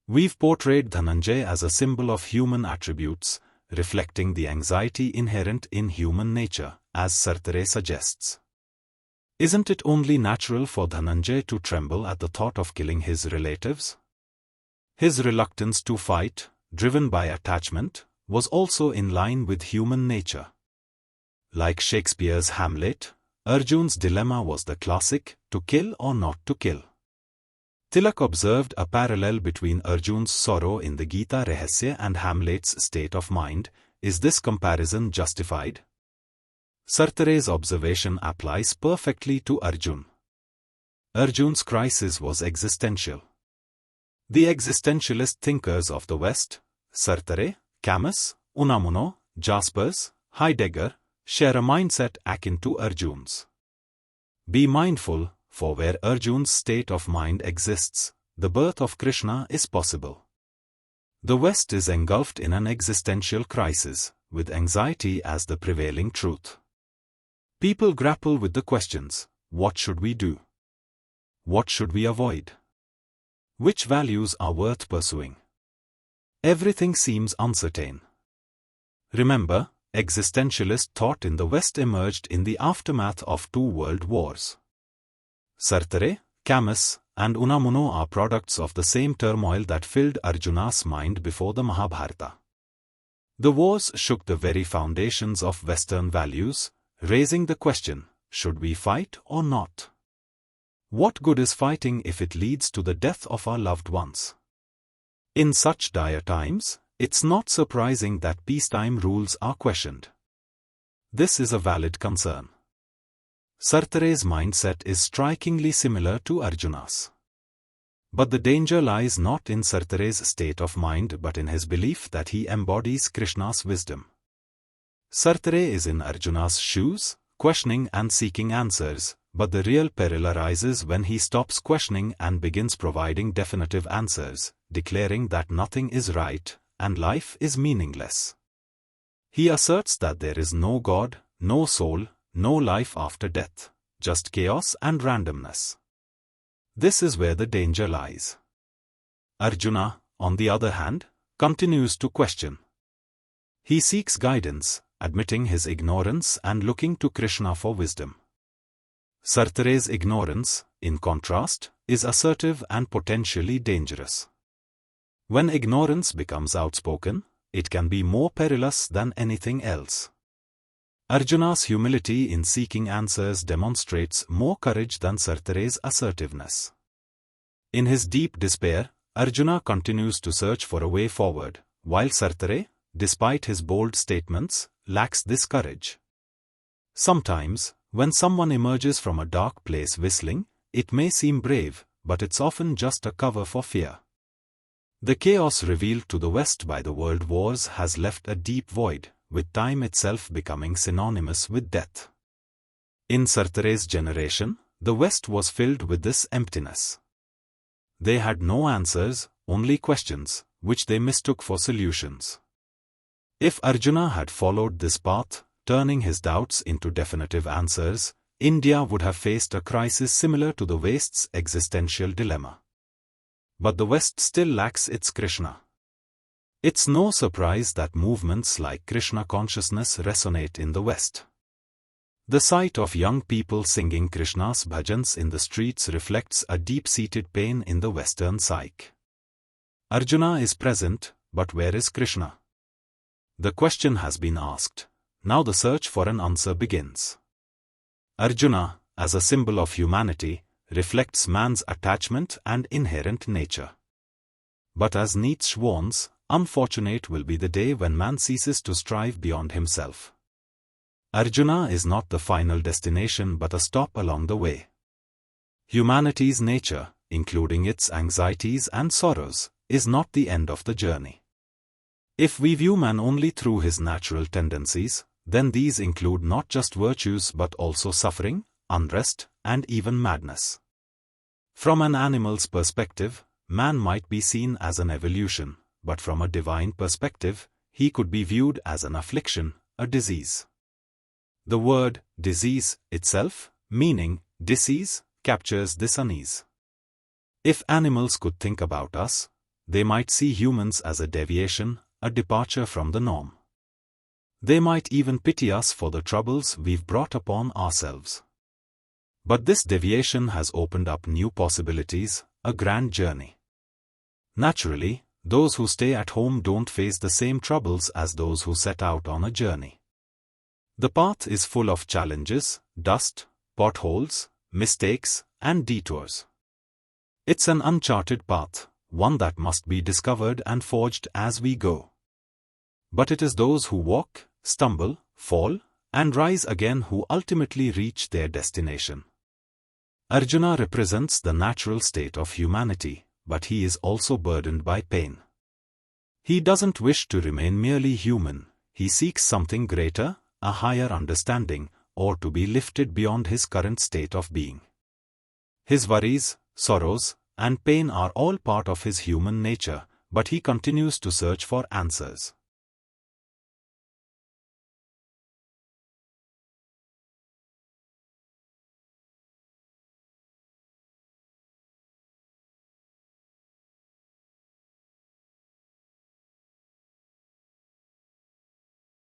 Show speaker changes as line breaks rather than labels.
We've portrayed Dhananjay as a symbol of human attributes, reflecting the anxiety inherent in human nature, as Sartre suggests. Isn't it only natural for Dhananjay to tremble at the thought of killing his relatives? His reluctance to fight, driven by attachment, was also in line with human nature. Like Shakespeare's Hamlet, Arjuna's dilemma was the classic, to kill or not to kill. Tilak observed a parallel between Arjuna's sorrow in the Gita Rahasya and Hamlet's state of mind. Is this comparison justified? Sartre's observation applies perfectly to Arjuna. Arjuna's crisis was existential. The existentialist thinkers of the West, Sartre, Camus, Unamuno, Jaspers, Heidegger, share a mindset akin to Arjuna's. Be mindful, for where Arjuna's state of mind exists, the birth of Krishna is possible. The West is engulfed in an existential crisis, with anxiety as the prevailing truth. People grapple with the questions: what should we do? What should we avoid? Which values are worth pursuing? Everything seems uncertain. Remember, existentialist thought in the West emerged in the aftermath of 2 world wars. Sartre, Camus, and Unamuno are products of the same turmoil that filled Arjuna's mind before the Mahabharata. The wars shook the very foundations of Western values, raising the question, should we fight or not? What good is fighting if it leads to the death of our loved ones? In such dire times, it's not surprising that peacetime rules are questioned. This is a valid concern. Sartre's mindset is strikingly similar to Arjuna's. But the danger lies not in Sartre's state of mind but in his belief that he embodies Krishna's wisdom. Sartre is in Arjuna's shoes, questioning and seeking answers, but the real peril arises when he stops questioning and begins providing definitive answers, declaring that nothing is right, and life is meaningless. He asserts that there is no God, no soul, no life after death, just chaos and randomness. This is where the danger lies. Arjuna, on the other hand, continues to question. He seeks guidance, admitting his ignorance and looking to Krishna for wisdom. Sartre's ignorance, in contrast, is assertive and potentially dangerous. When ignorance becomes outspoken, it can be more perilous than anything else. Arjuna's humility in seeking answers demonstrates more courage than Sartre's assertiveness. In his deep despair, Arjuna continues to search for a way forward, while Sartre, despite his bold statements, lacks this courage. Sometimes, when someone emerges from a dark place whistling, it may seem brave, but it's often just a cover for fear. The chaos revealed to the West by the world wars has left a deep void, with time itself becoming synonymous with death. In Sartre's generation, the West was filled with this emptiness. They had no answers, only questions, which they mistook for solutions. If Arjuna had followed this path, turning his doubts into definitive answers, India would have faced a crisis similar to the West's existential dilemma. But the West still lacks its Krishna. It's no surprise that movements like Krishna consciousness resonate in the West. The sight of young people singing Krishna's bhajans in the streets reflects a deep-seated pain in the Western psyche. Arjuna is present, but where is Krishna? The question has been asked. Now the search for an answer begins. Arjuna, as a symbol of humanity, reflects man's attachment and inherent nature. But as Nietzsche warns, unfortunate will be the day when man ceases to strive beyond himself. Arjuna is not the final destination but a stop along the way. Humanity's nature, including its anxieties and sorrows, is not the end of the journey. If we view man only through his natural tendencies, then these include not just virtues but also suffering, unrest, and even madness. From an animal's perspective, man might be seen as an evolution, but from a divine perspective, he could be viewed as an affliction, a disease. The word disease itself, meaning disease, captures this unease. If animals could think about us, they might see humans as a deviation, a departure from the norm. They might even pity us for the troubles we've brought upon ourselves. But this deviation has opened up new possibilities, a grand journey. Naturally, those who stay at home don't face the same troubles as those who set out on a journey. The path is full of challenges, dust, potholes, mistakes, and detours. It's an uncharted path, one that must be discovered and forged as we go. But it is those who walk, stumble, fall, and rise again who ultimately reach their destination. Arjuna represents the natural state of humanity, but he is also burdened by pain. He doesn't wish to remain merely human, he seeks something greater, a higher understanding, or to be lifted beyond his current state of being. His worries, sorrows, and pain are all part of his human nature, but he continues to search for answers.